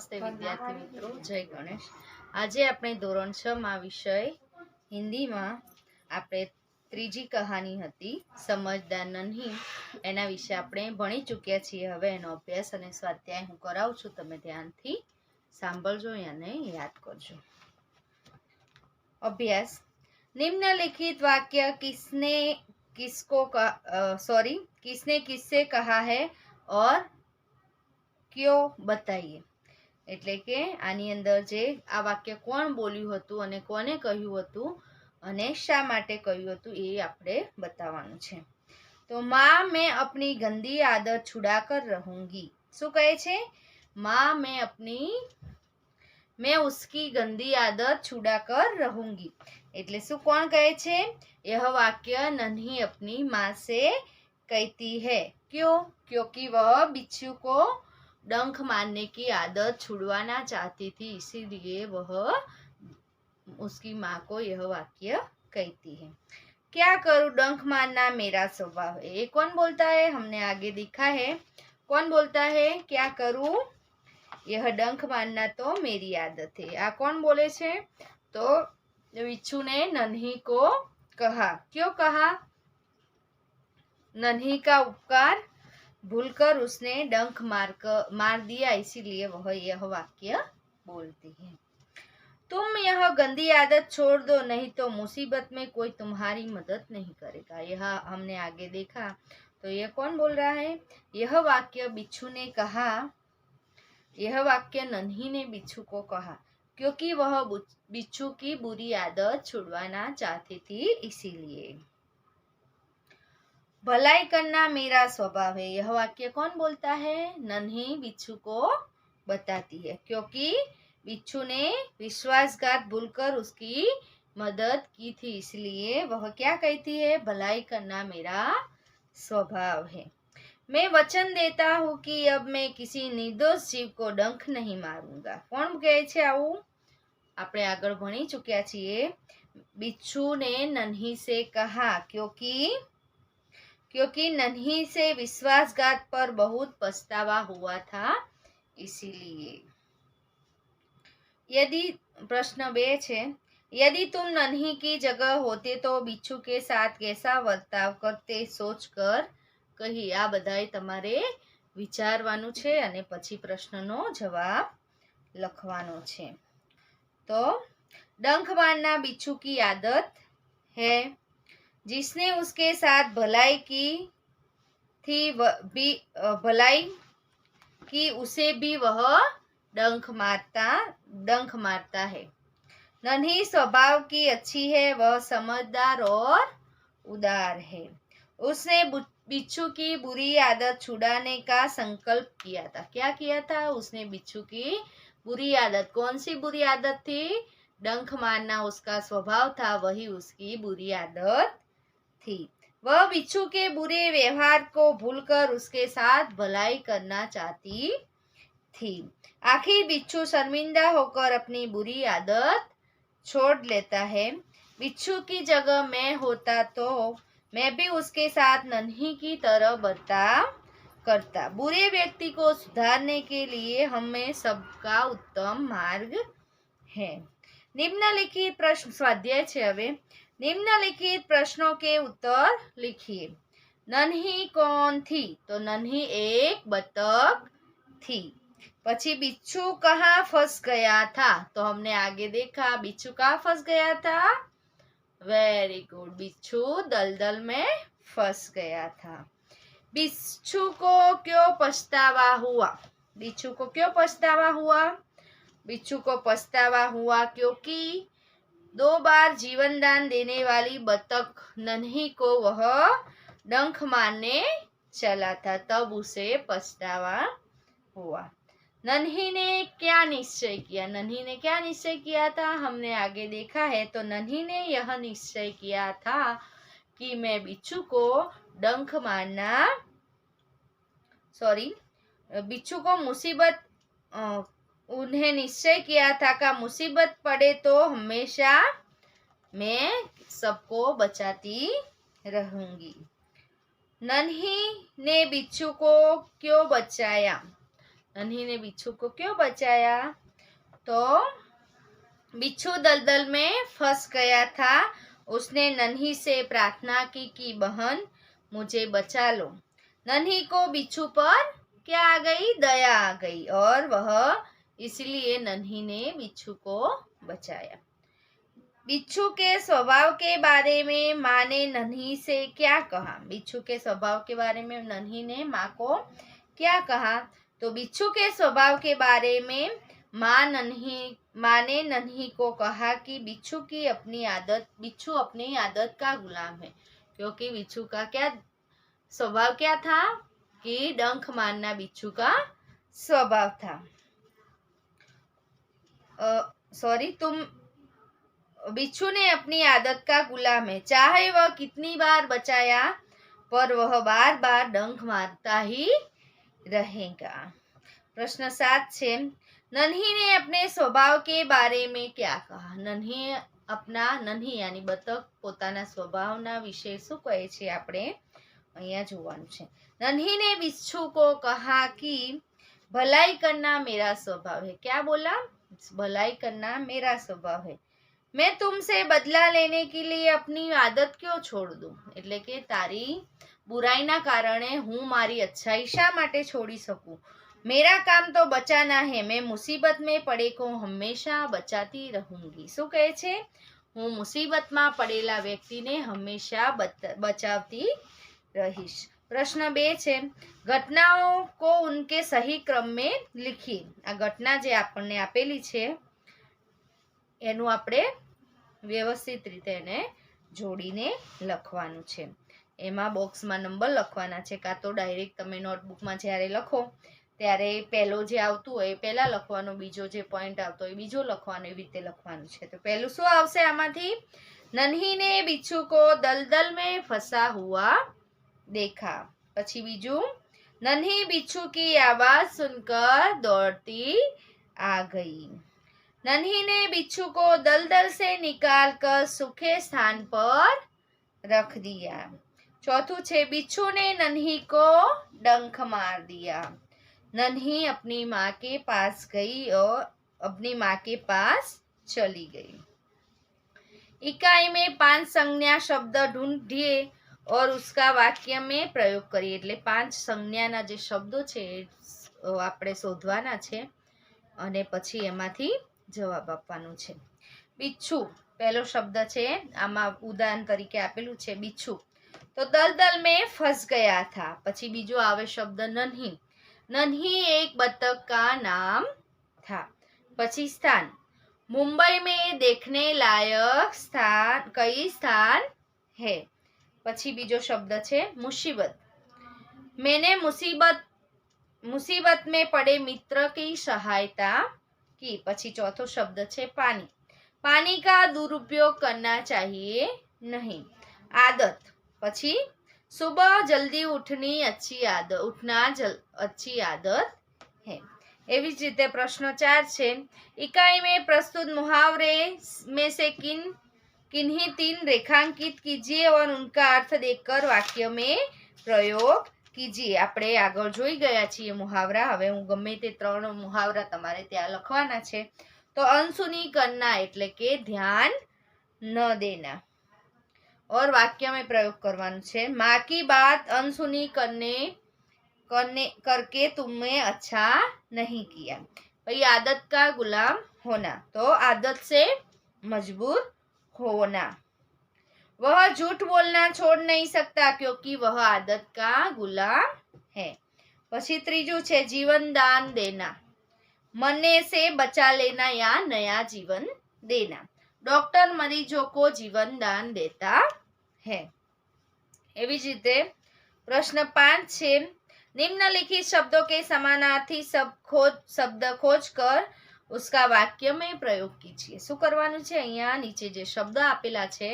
નમસ્તે વિદ્યાર્થી મિત્રો, જય ગણેશ। આજે આપણે ધોરણ 6 માં વિષય હિન્દીમાં આપણે ત્રીજી કહાની હતી સમજદાર નન્હી, એના વિશે આપણે ભણી ચૂક્યા છીએ। હવે એનો અભ્યાસ અને સ્વાધ્યાય હું કરાવું છું, તમે ધ્યાનથી સાંભળજો અને યાદ કરજો। अभ्यास। निम्नलिखित वाक्य किसने किससे कहा है और क्यों बताइए। એટલે કે આની અંદર જે આ વાક્ય કોણ બોલ્યું હતું અને કોને કહ્યું હતું અને શા માટે કહ્યું હતું એ આપણે બતાવવાનું છે। તો माँ मैं अपनी गंदी आदत छुड़ाकर रहूंगी। શું કહે છે? माँ मैं उसकी गंदी आदत छुड़ाकर रहूंगी। એટલે શું કોણ કહે છે? यह वाक्य नन्ही अपनी माँ से कहती है। क्यों? क्योंकि वह बिच्छू को डंक मारने की आदत छुड़वाना चाहती थी, इसीलिए वह उसकी माँ को यह वाक्य कहती है। क्या करूं, डंक मारना मेरा स्वभाव है। ये कौन बोलता है? हमने आगे देखा है। कौन बोलता है? क्या करूं, यह डंक मारना तो मेरी आदत है। आ कौन बोले छे? तो बिच्छू ने नन्ही को कहा। क्यों कहा? नन्ही का उपकार भूलकर उसने डंक मार दिया, इसीलिए वह यह वाक्य बोलती है। तुम यह गंदी आदत छोड़ दो, नहीं तो मुसीबत में कोई तुम्हारी मदद नहीं करेगा। यह हमने आगे देखा। तो यह कौन बोल रहा है? यह वाक्य बिच्छू ने कहा। यह वाक्य नन्ही ने बिच्छू को कहा क्योंकि वह बिच्छू की बुरी आदत छुड़वाना चाहती थी, इसीलिए। भलाई करना मेरा स्वभाव है। यह वाक्य कौन बोलता है? नन्ही बिच्छू को बताती है क्योंकि बिच्छू ने विश्वासघात भूलकर उसकी मदद की थी, इसलिए वह क्या कहती है? भलाई करना मेरा स्वभाव है। मैं वचन देता हूँ कि अब मैं किसी निर्दोष जीव को डंक नहीं मारूंगा। कौन कहे छे आवुं? આપણે આગળ ભણી ચૂક્યા છીએ। बिच्छू ने नन्ही से कहा क्योंकि नन्ही से विश्वासघात पर बहुत पछतावा हुआ था, इसीलिए। यदि प्रश्न 2 छे, यदि तुम नन्ही की जगह होते तो बिच्छू के साथ कैसा वर्ताव करते, सोच कर कही। आ बधाए तमारे विचारवानुं छे अने पछी प्रश्ननो जवाब लखवानो छे। तो डंक मारना बिच्छू की आदत है। जिसने उसके साथ भलाई की उसे भी वह डंक मारता है। नन्ही स्वभाव की अच्छी है, वह समझदार और उदार है। उसने बिच्छू की बुरी आदत छुड़ाने का संकल्प किया था। क्या किया था? उसने बिच्छू की बुरी आदत, कौन सी बुरी आदत थी? डंक मारना उसका स्वभाव था, वही उसकी बुरी आदत थी। वह बिच्छू के बुरे व्यवहार को भूलकर उसके साथ भलाई करना चाहती थी। आखिर बिच्छू शर्मिंदा होकर अपनी बुरी आदत छोड़ लेता है। बिच्छू की जगह मैं होता तो मैं भी उसके साथ नन्ही की तरह बर्ताव करता। बुरे व्यक्ति को सुधारने के लिए हमें सबका उत्तम मार्ग है। निम्नलिखित प्रश्न स्वाध्याय छे। हवे निम्नलिखित प्रश्नों के उत्तर लिखिए। नन्ही कौन थी? तो नन्ही एक बतख थी। पछी बिच्छू कहाँ फंस गया था? तो हमने आगे देखा बिच्छू कहाँ फंस गया था। वेरी गुड, बिच्छू दलदल में फंस गया था। बिच्छू को क्यों पछतावा हुआ? बिच्छू को क्यों पछतावा हुआ? बिच्छू को पछतावा हुआ क्योंकि 2 बार जीवन दान देने वाली बतख नन्ही को वह डंक मारने चला था, तब उसे पछतावा हुआ। नन्ही ने क्या निश्चय किया? नन्ही ने क्या निश्चय किया था? हमने आगे देखा है। तो नन्ही ने यह निश्चय किया था कि मैं बिच्छू को डंक मारना बिच्छू को उन्हें निश्चय किया था कि मुसीबत पड़े तो हमेशा मैं सबको बचाती रहूंगी। नन्ही ने बिच्छू को क्यों बचाया? नन्ही ने बिच्छू को क्यों बचाया? तो बिच्छू दलदल में फंस गया था। उसने नन्ही से प्रार्थना की कि बहन मुझे बचा लो। नन्ही को बिच्छू पर क्या आ गई? दया आ गई और वह इसलिए नन्ही ने बिच्छू को बचाया। बिच्छू के स्वभाव के बारे में माँ ने नन्ही से क्या कहा? बिच्छू के स्वभाव के बारे में नन्ही ने माँ को क्या कहा? तो बिच्छू के स्वभाव के बारे में माँ ने नन्ही को कहा कि बिच्छू अपनी आदत का गुलाम है, क्योंकि बिच्छू का क्या स्वभाव क्या था कि डंक मारना बिच्छू का स्वभाव था। बिच्छू ने अपनी आदत का गुलाम है, चाहे वह कितनी बार बचाया पर वह बार बार डंक मारता ही रहेगा। प्रश्न 7 છે नन्ही ने अपने स्वभाव के बारे में क्या कहा? नन्ही यानी बतक પોતાના સ્વભાવના વિશે શું કહે છે આપણે અહીંયા જોવાનું છે। नन्ही ने बिच्छू को कहा कि भलाई करना मेरा स्वभाव है। क्या बोला? भलाई करना मेरा स्वभाव है। मैं तुमसे बदला लेने के लिए अपनी आदत क्यों छोड़ दूं? એટલે કે તારી बुराईना कारणे हूँ मारी अच्छाई शा माटे छोड़ी सकूं? मेरा काम तो बचाना है। मैं मुसीबत में पड़े को हमेशा बचाती रहूंगी। શું કહે છે? હું મુસીબતમાં પડેલા વ્યક્તિને હંમેશા બચાવતી રહીશ। પ્રશ્ન 2 છે ઘટનાઓ को उनके सही क्रम में लिखी। આ ઘટના જે આપણને આપેલી છે એનું આપણે વ્યવસ્થિત રીતે એને જોડીને લખવાનું છે। એમાં બોક્સમાં નંબર લખવાના છે, કાં તો ડાયરેક્ટ તમે નોટબુકમાં જ્યારે લખો ત્યારે પહેલો જે આવતું હોય એ પહેલા લખવાનો, બીજો જે પોઈન્ટ આવતો હોય બીજો લખવાનો, એવી રીતે લખવાનું છે। તો પહેલું શું આવશે આમાંથી? नन्ही ने बिच्छू को दलदल में फंसा हुआ देखा। પછી બીજું नन्ही बिच्छू की आवाज सुनकर दौड़ती आ गई। नन्ही ने बिच्छू को दलदल से निकालकर सूखे स्थान पर रख दिया। चौथું છે बिच्छू ने नन्ही को डंक मार दिया। नन्ही अपनी माँ के पास गई और अपनी माँ के पास चली गई। इकाई में 5 संज्ञा शब्द ढूंढिए और उसका वाक्य में प्रयोग करिए। એટલે 5 સંજ્ઞાના જે શબ્દો છે આપણે શોધવાના છે અને પછી એમાંથી જવાબ આપવાનો છે। बिच्छू પહેલો શબ્દ છે, આમાં ઉદાહરણ તરીકે આપેલું છે बिच्छू। तो दलदल में फंस गया था। પછી બીજો આવે શબ્દ नन्ही। नन्ही एक बतख का नाम था। પછી स्थान, मुंबई में देखने लायक कई स्थान है। પછી બીજો શબ્દ છે मुसीबत। मैंने मुसीबत में पड़े मित्र की सहायता की। પછી ચોથો શબ્દ છે पानी। पानी का दुरुपयोग करना चाहिए नहीं। आदत, પછી सुबह जल्दी उठना अच्छी आदत है। एवी ज रीते प्रश्न 4 છે इकाई में प्रस्तुत मुहावरे में से किन्हीं 3 रेखांकित कीजिए और उनका अर्थ देकर वाक्य में प्रयोग कीजिए। આપણે આગળ જોઈ ગયા છીએ મુહાવરા। હવે હું ગમે તે 3 મુહાવરા તમારે ત્યાં લખવાના છે। તો अनसुनी करना એટલે કે ध्यान न देना और वाक्य में प्रयोग करवानुं छे। माँ की बात अनसुनी करके तुमने अच्छा नहीं किया। भाई आदत का गुलाम होना, तो आदत से मजबूर होना। वह झूठ बोलना छोड़ नहीं सकता क्योंकि वह आदत का गुलाम है। પછી ત્રીજું છે जीवन दान देना, मरने से बचा लेना या नया जीवन देना। डॉक्टर मरीजों को जीवन दान देता है। एवी ज रीते प्रश्न 5 છે निम्नलिखित शब्दों के समानार्थी शब्द खोज कर उसका वाक्य में प्रयोग कीजिए। શું કરવાનું છે? અહીંયા નીચે જે શબ્દ આપેલા છે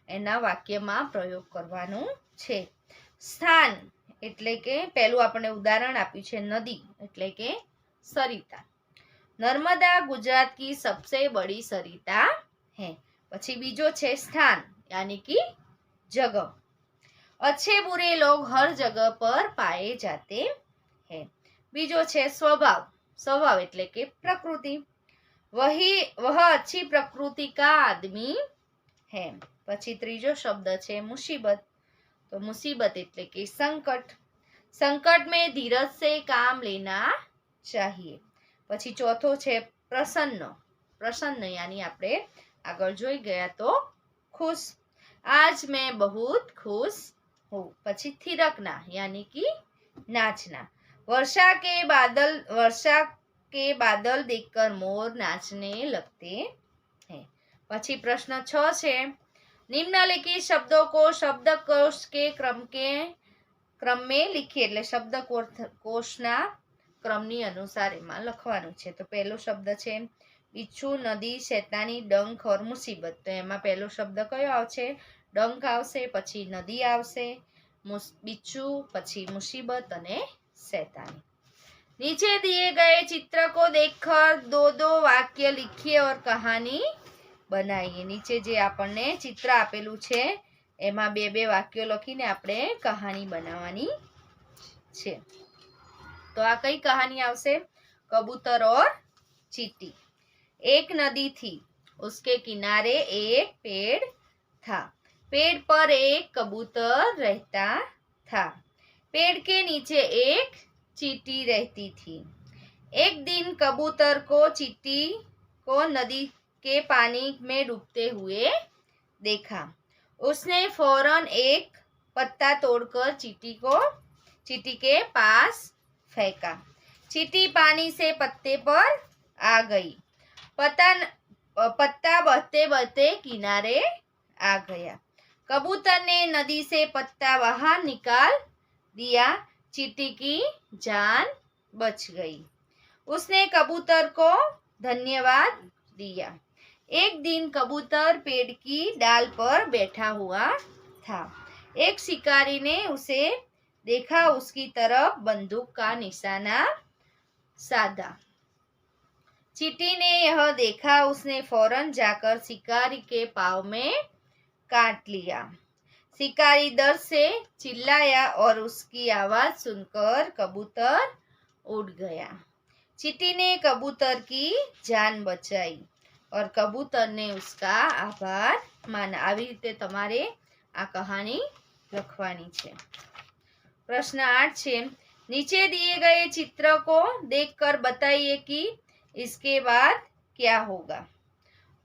એના વાક્યમાં પ્રયોગ કરવાનું છે। સ્થાન એટલે કે પહેલું આપણે ઉદાહરણ આપ્યું છે નદી એટલે કે સરિતા। नर्मदा गुजरात की सबसे बड़ी सरिता है। પછી બીજો છે स्थान यानी कि जगह। अच्छे बुरे लोग हर जगह पर पाए जाते हैं। बीजो छे स्वभाव, स्वभाव एटले के प्रकृति, वह अच्छी प्रकृति का आदमी है। पछी त्रीजो शब्द छे मुसीबत, तो मुसीबत एटले के संकट, संकट में धीरज से काम लेना चाहिए। पछी चौथो छे प्रसन्न, प्रसन्न यानी आपणे आगळ जोई गया तो खुश, आज मैं बहुत खुश हूँ। पछी थिरकना यानी कि नाचना, वर्षा के बादल देखकर मोर नाचने लगते हैं। पछी प्रश्न 6 छे निम्नलिखित शब्दों को शब्दकोश के क्रम में लिखिए, એટલે શબ્દકોશના ક્રમની अनुसार એમાં લખવાનું છે। તો પહેલો શબ્દ છે बिच्छू, नदी, शैतानी, डंख और मुसीबत। तो एमां पहलो शब्द कयो आवशे? डंख आवशे, पछी नदी आवशे, बिच्छू, पछी मुसीबत अने शैतानी। नीचे दिए गए चित्र को देखकर दो दो वाक्य लिखिए और कहानी बनाइए। नीचे जे आपने चित्र आपेलू छे एमां बे बे वाक्यो लखीने आपणे कहानी बनाववानी छे। तो आ कई कहानी आवशे? कबूतर और चींटी। एक नदी थी, उसके किनारे एक पेड़ था, पेड़ पर एक कबूतर रहता था, पेड़ के नीचे एक चींटी रहती थी। एक दिन कबूतर को चींटी को नदी के पानी में डूबते हुए देखा। उसने फौरन एक पत्ता तोड़कर चींटी के पास फेंका। चींटी पानी से पत्ते पर आ गई। पत्ता बहते बहते किनारे आ गया। कबूतर ने नदी से पत्ता बाहर निकाल दिया। चींटी की जान बच गई। उसने कबूतर को धन्यवाद दिया। एक दिन कबूतर पेड़ की डाल पर बैठा हुआ था। एक शिकारी ने उसे देखा, उसकी तरफ बंदूक का निशाना साधा। चींटी ने यह देखा, उसने फौरन जाकर शिकारी के पाँव में काट लिया। शिकारी डर से चिल्लाया और उसकी आवाज सुनकर कबूतर उड़ गया। चींटी ने कबूतर की जान बचाई और कबूतर ने उसका आभार माना। આવી રીતે તમારે આ કહાની લખવાની છે। प्रश्न 8 છે नीचे दिए गए चित्र को देखकर बताइए कि इसके बाद क्या होगा।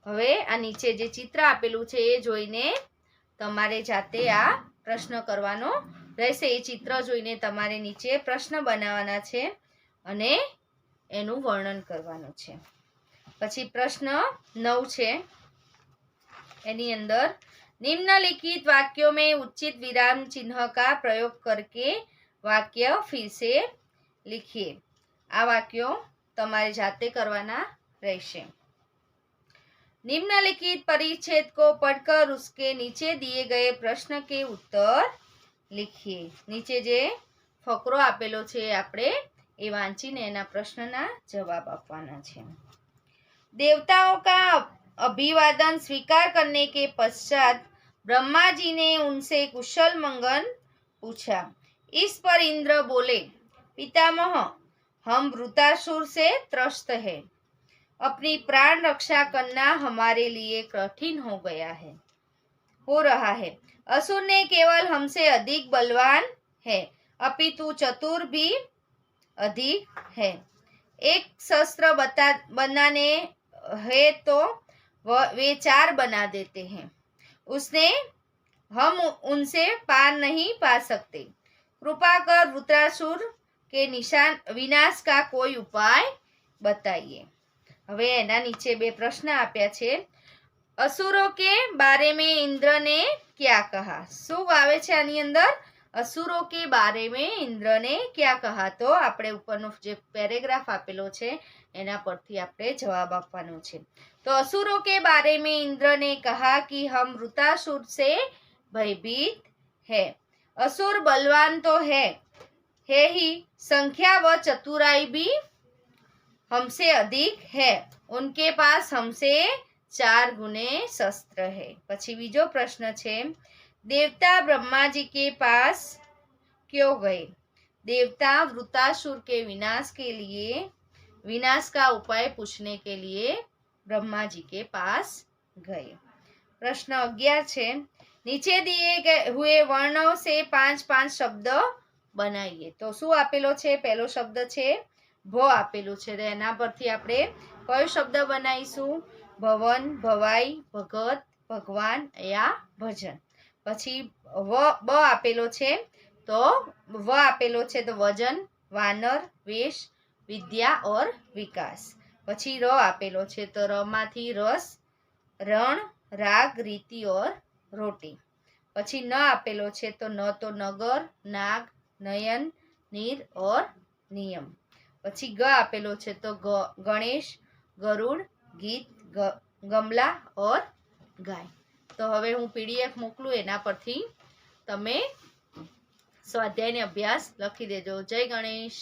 હવે આ નીચે જે ચિત્ર આપેલું છે એ જોઈને તમારે જાતે આ પ્રશ્ન કરવાનો રહેશે। એ ચિત્ર જોઈને તમારે નીચે પ્રશ્ન બનાવવાના છે અને એનું વર્ણન કરવાનું છે। પછી પ્રશ્ન 9 છે એની અંદર निम्नलिखित वाक्यों में उचित विराम चिन्ह का प्रयोग करके वाक्य फिर से लिखिए। आ वाक्यों तमारे जाते करवाना रहेशे। निम्नलिखित परिच्छेद को पढ़कर उसके नीचे दिए गए प्रश्न के उत्तर लिखिए। नीचे जे फकरो आपेलो छे आपणे ए वांचीने एना प्रश्नना जवाब आपवाना छे। देवताओं का अभिवादन स्वीकार करने के पश्चात ब्रह्मा जी ने उनसे कुशल मंगल पूछा। इस पर इंद्र बोले, पितामह, हम वृतासुर से त्रस्त है। अपनी प्राण रक्षा करना हमारे लिए कठिन हो रहा है। असुर ने केवल हमसे अधिक बलवान है, अपितु चतुर भी अधिक है। एक शस्त्र बनाने है तो वे 4 बना देते हैं। हम उनसे पार नहीं पा सकते। कृपा कर वृत्रासुर के विनाश का कोई उपाय बताइए। હવે એના નીચે બે પ્રશ્ન આપ્યા છે। असुरों के बारे में इंद्र ने क्या कहा। શું આવે છે આની અંદર? असुरों के बारे में इंद्र ने क्या कहा। तो આપણે ઉપરનો જે પેરેગ્રાફ આપેલો છે એના પરથી આપણે જવાબ આપવાનો છે। तो असुरों के बारे में इंद्र ने कहा कि हम वृतासुर से भयभीत है। असुर बलवान तो है ही, संख्या व चतुराई भी हमसे अधिक है। उनके पास हमसे 4 गुने शस्त्र है। પછી બીજો પ્રશ્ન છે देवता ब्रह्मा जी के पास क्यों गए। देवता वृतासुर के विनाश का उपाय पूछने के लिए ब्रह्मा जी के पास गए। प्रश्न 11 है, नीचे दिए गए हुए वर्णों से 5 शब्द बनाइए। तो શું આપેલો છે? પહેલો શબ્દ છે ભ આપેલું છે, તો એના પરથી આપણે કયો શબ્દ બનાવીશું? ભવન, ભવાઈ, ભગત, ભગવાન या ભજન। પછી બ આપેલો છે, તો વજન, વાનર, વેશ, વિદ્યા और વિકાસ। પછી ર આપેલો છે, તો ર માંથી રસ, રણ, राग, रीति और रोटी। પછી न આપેલો છે, તો ન તો नगर, नाग, नयन, नीर और नियम। પછી ग આપેલો છે, તો गणेश, गरुड़, गीत, गमला और गाय। तो હવે હું PDF મોકલું, એના પરથી તમે સ્વાધ્યાયને અભ્યાસ લખી દેજો। જય ગણેશ।